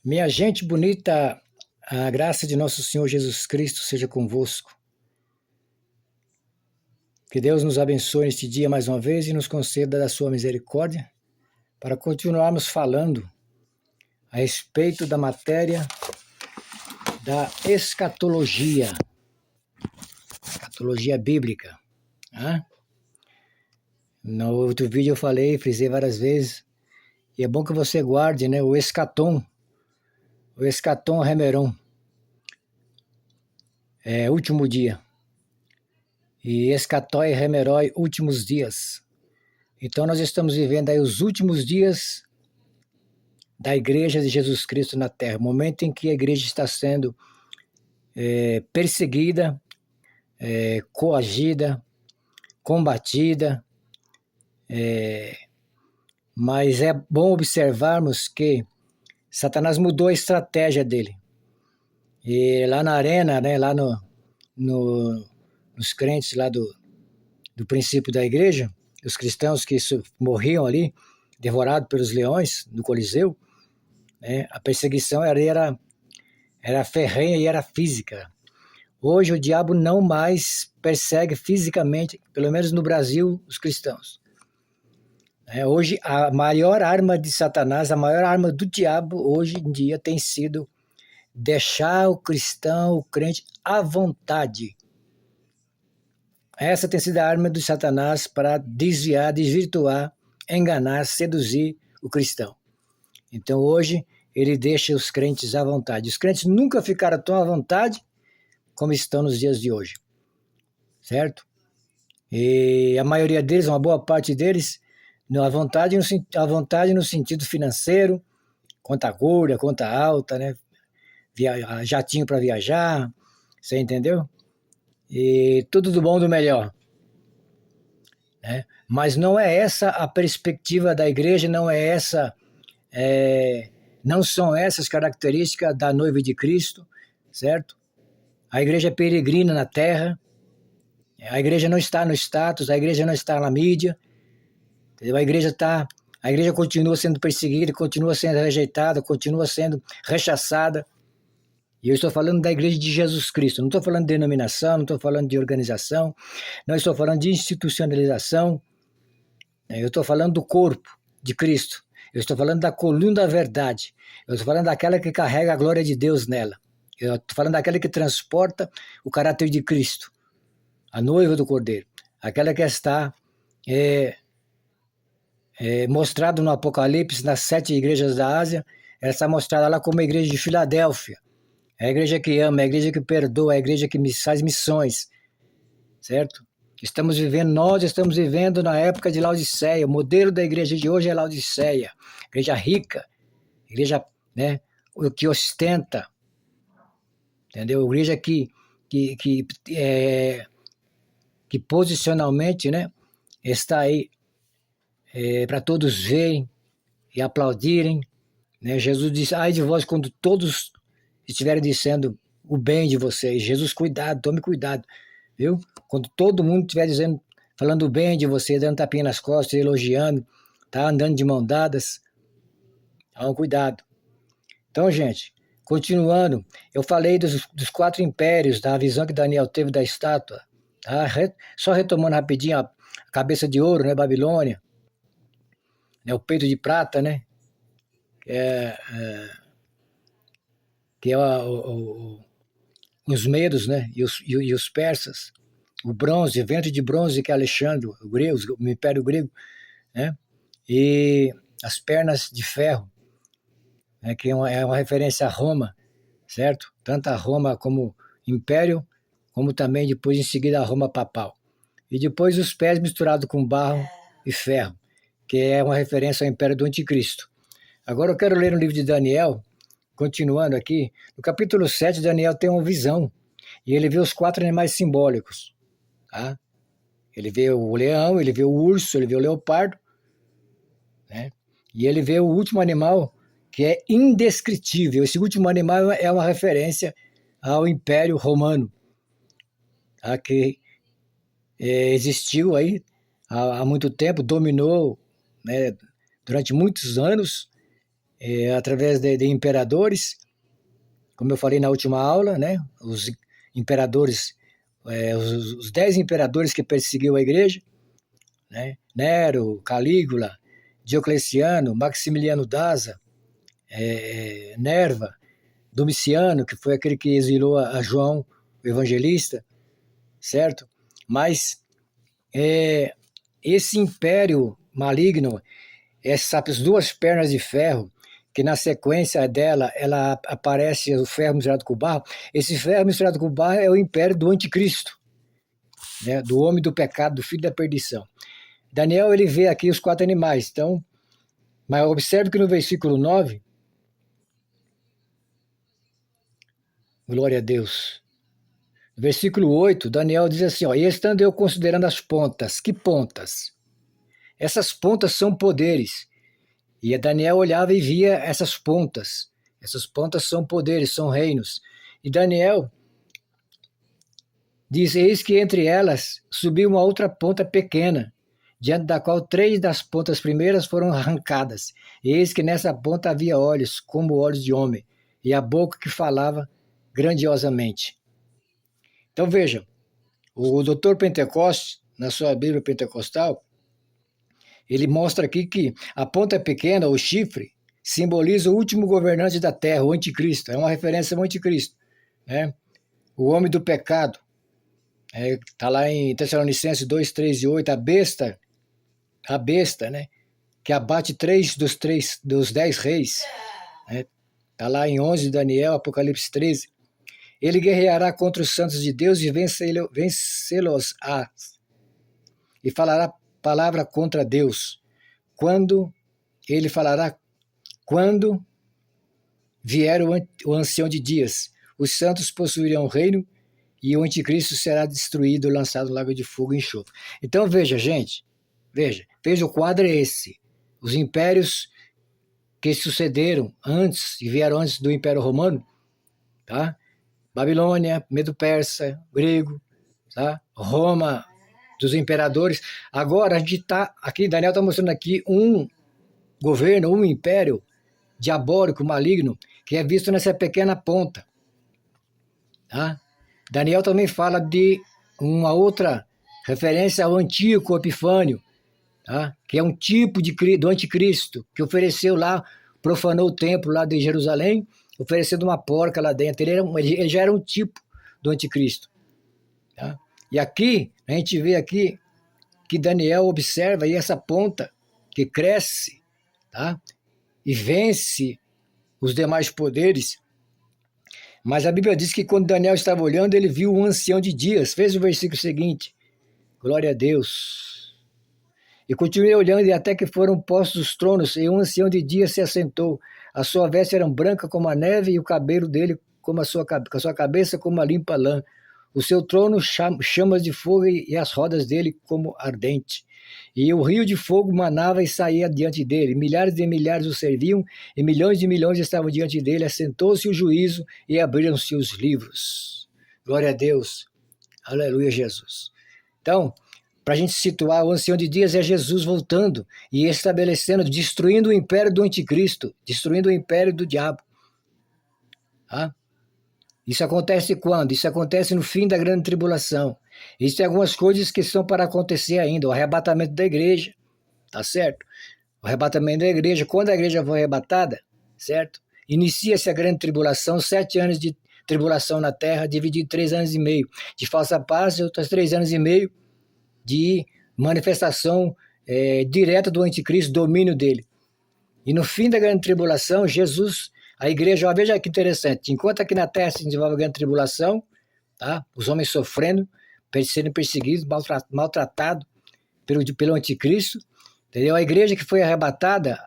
Minha gente bonita, a graça de nosso Senhor Jesus Cristo seja convosco. Que Deus nos abençoe neste dia mais uma vez e nos conceda da sua misericórdia para continuarmos falando a respeito da matéria da escatologia bíblica. No outro vídeo eu falei, frisei várias vezes, e é bom que você guarde, né, o escatom remeron, último dia, e escatói remerói, últimos dias. Então nós estamos vivendo aí os últimos dias da Igreja de Jesus Cristo na Terra, o momento em que a Igreja está sendo perseguida, coagida, combatida, mas é bom observarmos que Satanás mudou a estratégia dele. E lá na arena, né, lá nos crentes lá do princípio da igreja, os cristãos que morriam ali, devorados pelos leões no Coliseu, né, a perseguição era ferrenha e era física. Hoje o diabo não mais persegue fisicamente, pelo menos no Brasil, os cristãos. Hoje a maior arma de Satanás, a maior arma do diabo hoje em dia tem sido deixar o cristão, o crente, à vontade. Essa tem sido a arma de Satanás para desviar, desvirtuar, enganar, seduzir o cristão. Então hoje ele deixa os crentes à vontade. Os crentes nunca ficaram tão à vontade como estão nos dias de hoje, certo? E a maioria deles, uma boa parte deles, à vontade no sentido financeiro, conta gorda, conta alta, né? Jatinho para viajar, você entendeu? E tudo do bom do melhor. Né? Mas não é essa a perspectiva da igreja, não são essas características da noiva de Cristo, certo? A igreja é peregrina na terra, a igreja não está no status, a igreja não está na mídia, entendeu? A igreja continua sendo perseguida, continua sendo rejeitada, continua sendo rechaçada. E eu estou falando da igreja de Jesus Cristo, não estou falando de denominação, não estou falando de organização, não estou falando de institucionalização, eu estou falando do corpo de Cristo, eu estou falando da coluna da verdade, eu estou falando daquela que carrega a glória de Deus nela, eu estou falando daquela que transporta o caráter de Cristo, a noiva do Cordeiro, aquela que está mostrado no Apocalipse, nas 7 igrejas da Ásia, ela está mostrada lá como a igreja de Filadélfia. É a igreja que ama, é a igreja que perdoa, é a igreja que faz missões, certo? Nós estamos vivendo na época de Laodiceia. O modelo da igreja de hoje é Laodiceia. Igreja rica, igreja, né, que ostenta, entendeu? Igreja que posicionalmente, né, está aí para todos verem e aplaudirem. Né? Jesus disse, ai de vós quando todos estiverem dizendo o bem de vocês. Jesus, cuidado, tome cuidado, viu? Quando todo mundo estiver dizendo, falando o bem de você, dando tapinha nas costas, elogiando, tá? Andando de mão dadas, então cuidado. Então, gente, continuando, eu falei dos 4 impérios, da visão que Daniel teve da estátua, tá? Só retomando rapidinho, a cabeça de ouro, né, Babilônia, né, o peito de prata, né, que é os medos, né, e os persas, o bronze, o ventre de bronze que é Alexandre, o Império Grego, né, e as pernas de ferro, né, que é uma referência a Roma, certo? Tanto a Roma como Império, como também depois em seguida a Roma papal. E depois os pés misturados com barro e ferro, que é uma referência ao Império do Anticristo. Agora eu quero ler no livro de Daniel, continuando aqui, no capítulo 7, Daniel tem uma visão, e ele vê os 4 animais simbólicos. Tá? Ele vê o leão, ele vê o urso, ele vê o leopardo, né? E ele vê o último animal, que é indescritível. Esse último animal é uma referência ao Império Romano, tá? Que existiu aí há muito tempo, dominou, né, durante muitos anos, através de imperadores, como eu falei na última aula, né? Os imperadores, os 10 imperadores que perseguiu a igreja, né? Nero, Calígula, Diocleciano, Maximiliano Daza, Nerva, Domiciano, que foi aquele que exilou a João, o evangelista, certo? Mas esse império maligno, essas duas pernas de ferro, que na sequência dela, ela aparece o ferro misturado com o barro, esse ferro misturado com o barro é o império do anticristo, né? Do homem do pecado, do filho da perdição. Daniel, ele vê aqui os 4 animais, então, mas observe que no versículo 9, glória a Deus, no versículo 8, Daniel diz assim, ó, e estando eu considerando as pontas, que pontas? Essas pontas são poderes. E Daniel olhava e via essas pontas são poderes, são reinos. E Daniel diz, eis que entre elas subiu uma outra ponta pequena, diante da qual 3 das pontas primeiras foram arrancadas. E eis que nessa ponta havia olhos, como olhos de homem, e a boca que falava grandiosamente. Então veja, o doutor Pentecostes, na sua Bíblia Pentecostal, ele mostra aqui que a ponta pequena, o chifre, simboliza o último governante da terra, o anticristo. É uma referência ao anticristo, né? O homem do pecado. Está lá em Tessalonicenses 2, 3 e 8, a besta, né? Que abate 3 dos 10 reis. Está lá em 11 Daniel, Apocalipse 13. Ele guerreará contra os santos de Deus e vencê-los-á. E falará palavra contra Deus. Quando vier o ancião de dias, os santos possuirão o reino e o anticristo será destruído, lançado no lago de fogo e enxofre. Então veja, gente, veja o quadro é esse. Os impérios que sucederam antes e vieram antes do Império Romano, tá? Babilônia, Medo-Persa, grego, tá? Roma, dos imperadores. Agora a gente está aqui, Daniel está mostrando aqui um governo, um império diabólico, maligno, que é visto nessa pequena ponta. Tá? Daniel também fala de uma outra referência ao Antíoco Epifânio, tá? Que é um tipo do anticristo, que ofereceu lá, profanou o templo lá de Jerusalém, oferecendo uma porca lá dentro. Ele já era um tipo do anticristo. Tá? E aqui, a gente vê aqui que Daniel observa aí essa ponta que cresce, tá? E vence os demais poderes. Mas a Bíblia diz que quando Daniel estava olhando, ele viu um ancião de dias. Fez o versículo seguinte, glória a Deus. E continuei olhando e até que foram postos os tronos, e um ancião de dias se assentou. A sua veste era branca como a neve e o cabelo dele como a sua cabeça como a limpa lã. O seu trono chamas de fogo e as rodas dele como ardente. E o rio de fogo manava e saía diante dele. Milhares de milhares o serviam e milhões de milhões estavam diante dele. Assentou-se o juízo e abriram-se os livros. Glória a Deus. Aleluia, Jesus. Então, para a gente situar, o ancião de dias é Jesus voltando e estabelecendo, destruindo o império do anticristo, destruindo o império do diabo. Tá? Isso acontece quando? Isso acontece no fim da grande tribulação. Existem algumas coisas que estão para acontecer ainda. O arrebatamento da igreja, tá certo? O arrebatamento da igreja, quando a igreja for arrebatada, certo? Inicia-se a grande tribulação, 7 anos de tribulação na terra, dividido em 3 anos e meio de falsa paz e outros 3 anos e meio de manifestação direta do anticristo, domínio dele. E no fim da grande tribulação, Jesus... A igreja, veja que interessante, enquanto aqui na terra se desenvolve a grande tribulação, tá? Os homens sofrendo, sendo perseguidos, maltratados pelo anticristo, entendeu? A igreja que foi arrebatada,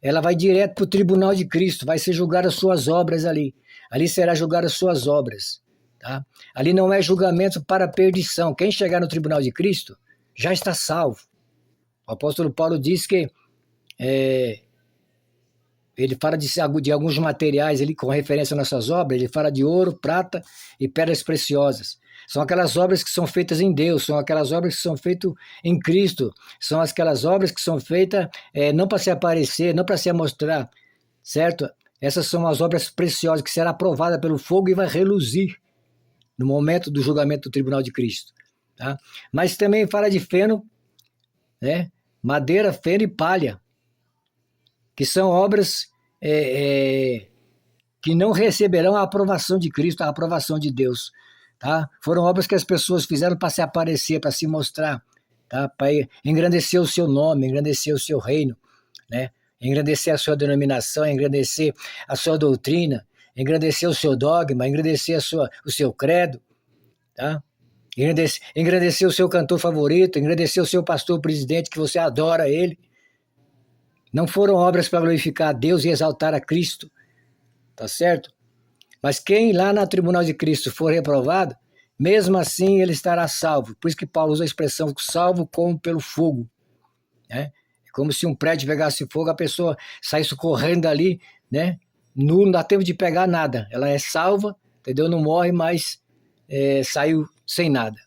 ela vai direto para o tribunal de Cristo, vai ser julgada as suas obras ali. Ali será julgada as suas obras. Tá? Ali não é julgamento para perdição. Quem chegar no tribunal de Cristo já está salvo. O apóstolo Paulo diz que ele fala de alguns materiais ali, com referência às nossas obras, ele fala de ouro, prata e pedras preciosas. São aquelas obras que são feitas em Deus, são aquelas obras que são feitas em Cristo, são aquelas obras que são feitas não para se aparecer, não para se mostrar, certo? Essas são as obras preciosas que será aprovada pelo fogo e vai reluzir no momento do julgamento do tribunal de Cristo. Tá? Mas também fala de feno, né? Madeira, feno e palha, que são obras que não receberão a aprovação de Cristo, a aprovação de Deus. Tá? Foram obras que as pessoas fizeram para se aparecer, para se mostrar, tá? Para engrandecer o seu nome, engrandecer o seu reino, né? Engrandecer a sua denominação, engrandecer a sua doutrina, engrandecer o seu dogma, engrandecer o seu credo, tá? Engrandecer o seu cantor favorito, engrandecer o seu pastor presidente, que você adora ele. Não foram obras para glorificar a Deus e exaltar a Cristo, tá certo? Mas quem lá no tribunal de Cristo for reprovado, mesmo assim ele estará salvo. Por isso que Paulo usa a expressão salvo como pelo fogo, né? É como se um prédio pegasse fogo, a pessoa saísse correndo ali, né? Não dá tempo de pegar nada. Ela é salva, entendeu? Não morre, mas saiu sem nada.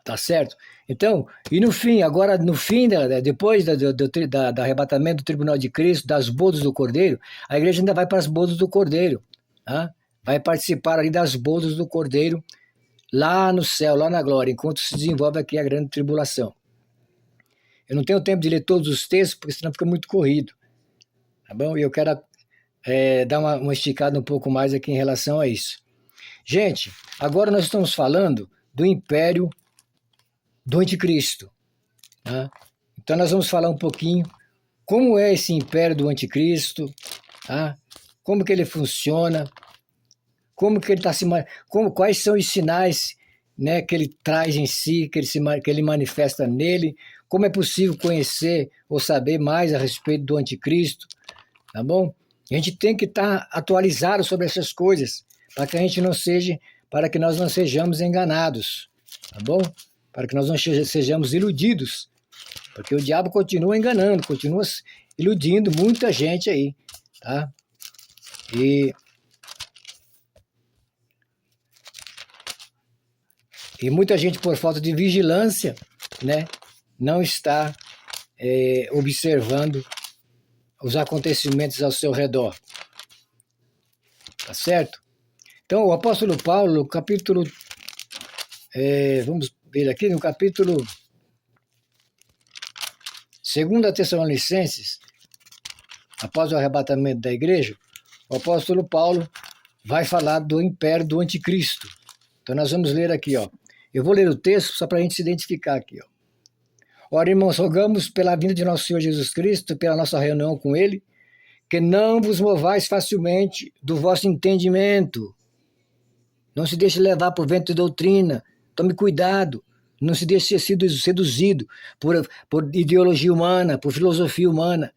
Tá certo? Então, e no fim, agora no fim, depois do arrebatamento do tribunal de Cristo, das bodas do Cordeiro, a igreja ainda vai para as bodas do Cordeiro. Tá? Vai participar ali das bodas do Cordeiro, lá no céu, lá na glória, enquanto se desenvolve aqui a grande tribulação. Eu não tenho tempo de ler todos os textos, porque senão fica muito corrido. Tá bom? E eu quero dar uma esticada um pouco mais aqui em relação a isso. Gente, agora nós estamos falando do império do anticristo. Tá? Então nós vamos falar um pouquinho como é esse império do anticristo, tá? Como que ele funciona, como que ele está quais são os sinais, né, que ele traz em si, que ele manifesta nele, como é possível conhecer ou saber mais a respeito do anticristo, tá bom? A gente tem que estar atualizado sobre essas coisas, para que nós não sejamos enganados, tá bom? Para que nós não sejamos iludidos, porque o diabo continua enganando, continua iludindo muita gente aí, tá? E muita gente, por falta de vigilância, né, não está observando os acontecimentos ao seu redor, tá certo? Então, o apóstolo Paulo, no capítulo, vamos ver aqui, no capítulo 2 Tessalonicenses, após o arrebatamento da igreja, o apóstolo Paulo vai falar do império do anticristo. Então, nós vamos ler aqui, ó. Eu vou ler o texto só para a gente se identificar aqui, ó. Ora, irmãos, rogamos pela vinda de nosso Senhor Jesus Cristo, pela nossa reunião com Ele, que não vos movais facilmente do vosso entendimento. Não se deixe levar por vento de doutrina. Tome cuidado. Não se deixe ser seduzido por ideologia humana, por filosofia humana.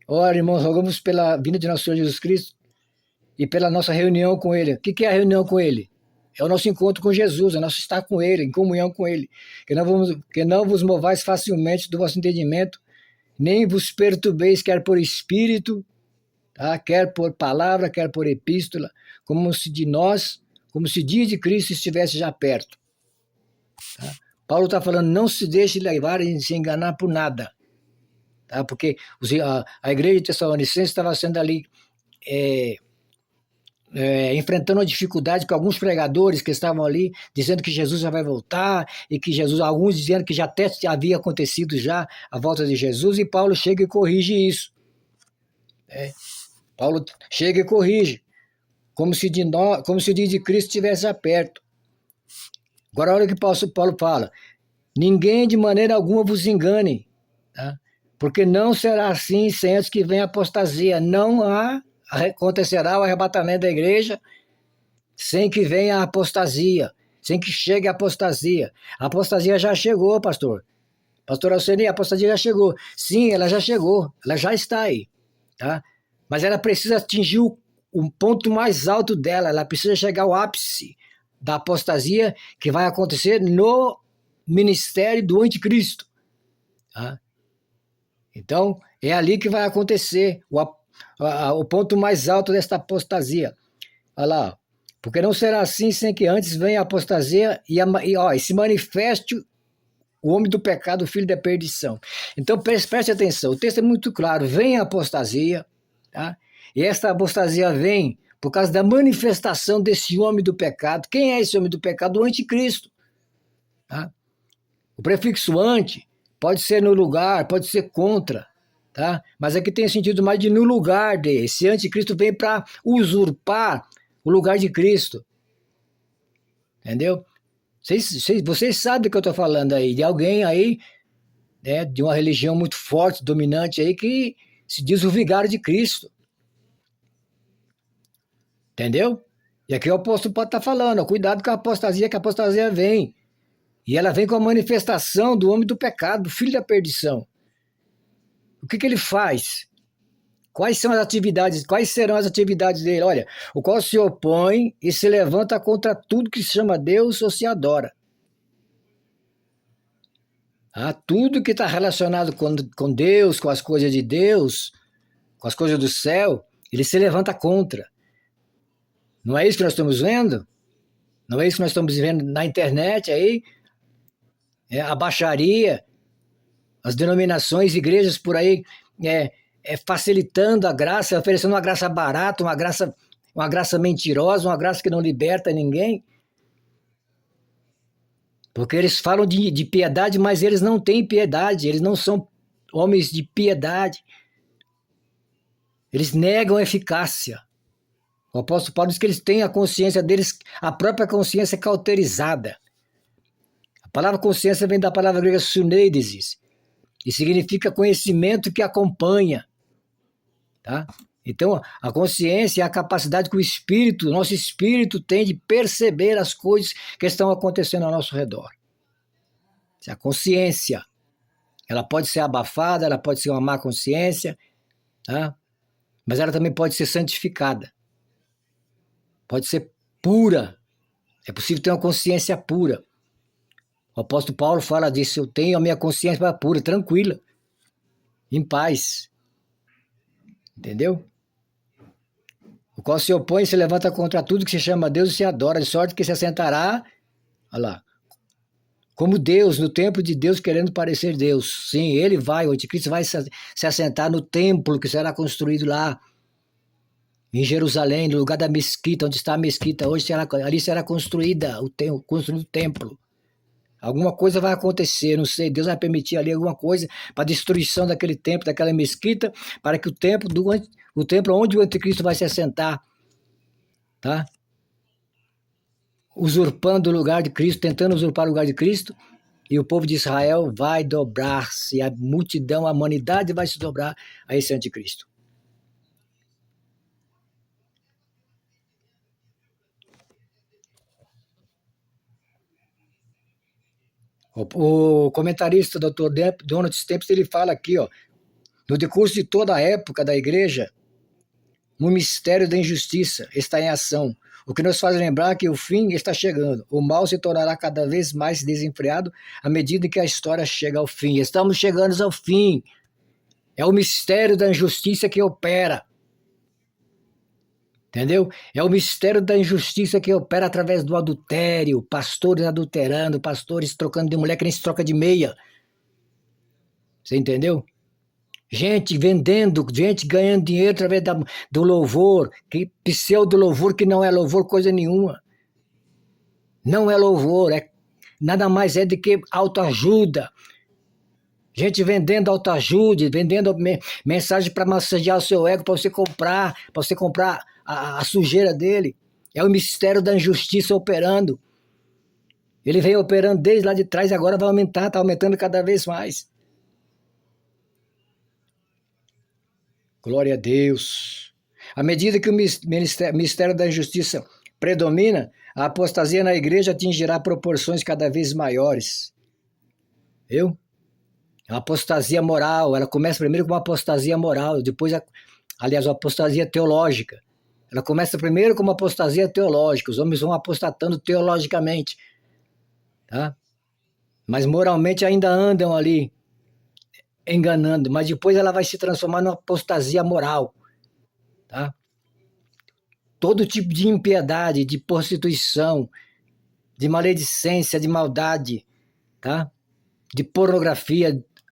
Ora, irmãos, rogamos pela vinda de nosso Senhor Jesus Cristo e pela nossa reunião com Ele. O que é a reunião com Ele? É o nosso encontro com Jesus, é nosso estar com Ele, em comunhão com Ele. Que não vos movais facilmente do vosso entendimento, nem vos perturbeis, quer por espírito, tá? Quer por palavra, quer por epístola, como se dia de Cristo estivesse já perto. Tá? Paulo está falando, não se deixe levar e se enganar por nada. Tá? Porque a igreja de Tessalonicenses estava sendo ali enfrentando uma dificuldade com alguns pregadores que estavam ali, dizendo que Jesus já vai voltar, e que alguns dizendo que já até havia acontecido já a volta de Jesus, e Paulo chega e corrige isso. Paulo chega e corrige, como se o dia de Cristo estivesse já perto. Agora olha o que Paulo fala, ninguém de maneira alguma vos engane, tá? Porque não será assim sem antes que venha a apostasia, acontecerá o arrebatamento da igreja sem que venha a apostasia, sem que chegue a apostasia. A apostasia já chegou, pastor. Pastor Alceni, a apostasia já chegou. Sim, ela já chegou, ela já está aí, tá? Mas ela precisa atingir o ponto mais alto dela, ela precisa chegar ao ápice da apostasia que vai acontecer no ministério do anticristo. Tá? Então, é ali que vai acontecer o ponto mais alto desta apostasia. Olha lá, porque não será assim sem que antes venha a apostasia e se manifeste o homem do pecado, o filho da perdição. Então preste atenção, o texto é muito claro, vem a apostasia, tá? E esta apostasia vem por causa da manifestação desse homem do pecado. Quem é esse homem do pecado? O anticristo. Tá? O prefixo anti pode ser no lugar, pode ser contra, tá? Mas aqui tem sentido mais de no lugar de. Esse anticristo vem para usurpar o lugar de Cristo. Entendeu? Vocês sabem do que eu estou falando aí, de alguém aí, né, de uma religião muito forte, dominante aí, que se diz o vigário de Cristo. Entendeu? E aqui o apóstolo pode estar falando, ó, cuidado com a apostasia, que a apostasia vem. E ela vem com a manifestação do homem do pecado, do filho da perdição. O que ele faz? Quais são as atividades, quais serão as atividades dele? Olha, o qual se opõe e se levanta contra tudo que se chama Deus ou se adora. Tudo que está relacionado com Deus, com as coisas de Deus, com as coisas do céu, ele se levanta contra. Não é isso que nós estamos vendo? Não é isso que nós estamos vendo na internet aí? A baixaria, as denominações, igrejas por aí facilitando a graça, oferecendo uma graça barata, uma graça mentirosa, uma graça que não liberta ninguém. Porque eles falam de piedade, mas eles não têm piedade, eles não são homens de piedade. Eles negam a eficácia. O apóstolo Paulo diz que eles têm a consciência deles, a própria consciência cauterizada. A palavra consciência vem da palavra grega suneidesis, e significa conhecimento que acompanha. Tá? Então, a consciência é a capacidade que o nosso espírito tem de perceber as coisas que estão acontecendo ao nosso redor. A consciência, ela pode ser abafada, ela pode ser uma má consciência, tá? Mas ela também pode ser santificada. Pode ser pura. É possível ter uma consciência pura. O apóstolo Paulo fala disso, eu tenho a minha consciência pura, tranquila, em paz. Entendeu? O qual se opõe e se levanta contra tudo que se chama Deus e se adora, de sorte que se assentará, olha lá, como Deus, no templo de Deus, querendo parecer Deus. Sim, o anticristo vai se assentar no templo que será construído lá, em Jerusalém, no lugar da mesquita, onde está a mesquita hoje, ali será construído o templo. Alguma coisa vai acontecer, não sei, Deus vai permitir ali alguma coisa para a destruição daquele templo, daquela mesquita, para que o templo onde o anticristo vai se assentar, tá? Usurpando o lugar de Cristo, tentando usurpar o lugar de Cristo, e o povo de Israel vai dobrar-se, a multidão, a humanidade vai se dobrar a esse anticristo. O comentarista Dr. Donald Stempes, ele fala aqui, ó, no decurso de toda a época da igreja, o mistério da injustiça está em ação, o que nos faz lembrar que o fim está chegando. O mal se tornará cada vez mais desenfreado à medida que a história chega ao fim. Estamos chegando ao fim. É o mistério da injustiça que opera. Entendeu? É o mistério da injustiça que opera através do adultério, pastores adulterando, pastores trocando de mulher que nem se troca de meia. Você entendeu? Gente vendendo, gente ganhando dinheiro através do louvor, pseudo louvor que não é louvor coisa nenhuma. Não é louvor, nada mais é do que autoajuda. Gente vendendo autoajuda, vendendo mensagem para massagear o seu ego, para você comprar a sujeira dele. É o mistério da injustiça operando. Ele vem operando desde lá de trás e agora vai aumentar, está aumentando cada vez mais. Glória a Deus. À medida que o mistério da injustiça predomina, a apostasia na igreja atingirá proporções cada vez maiores. Viu? A apostasia moral, ela começa primeiro com uma apostasia moral, depois, aliás, uma apostasia teológica. Ela começa primeiro com uma apostasia teológica, os homens vão apostatando teologicamente, tá? Mas moralmente ainda andam ali, enganando, mas depois ela vai se transformar numa apostasia moral, tá? Todo tipo de impiedade, de prostituição, de maledicência, de maldade, tá? de pornografia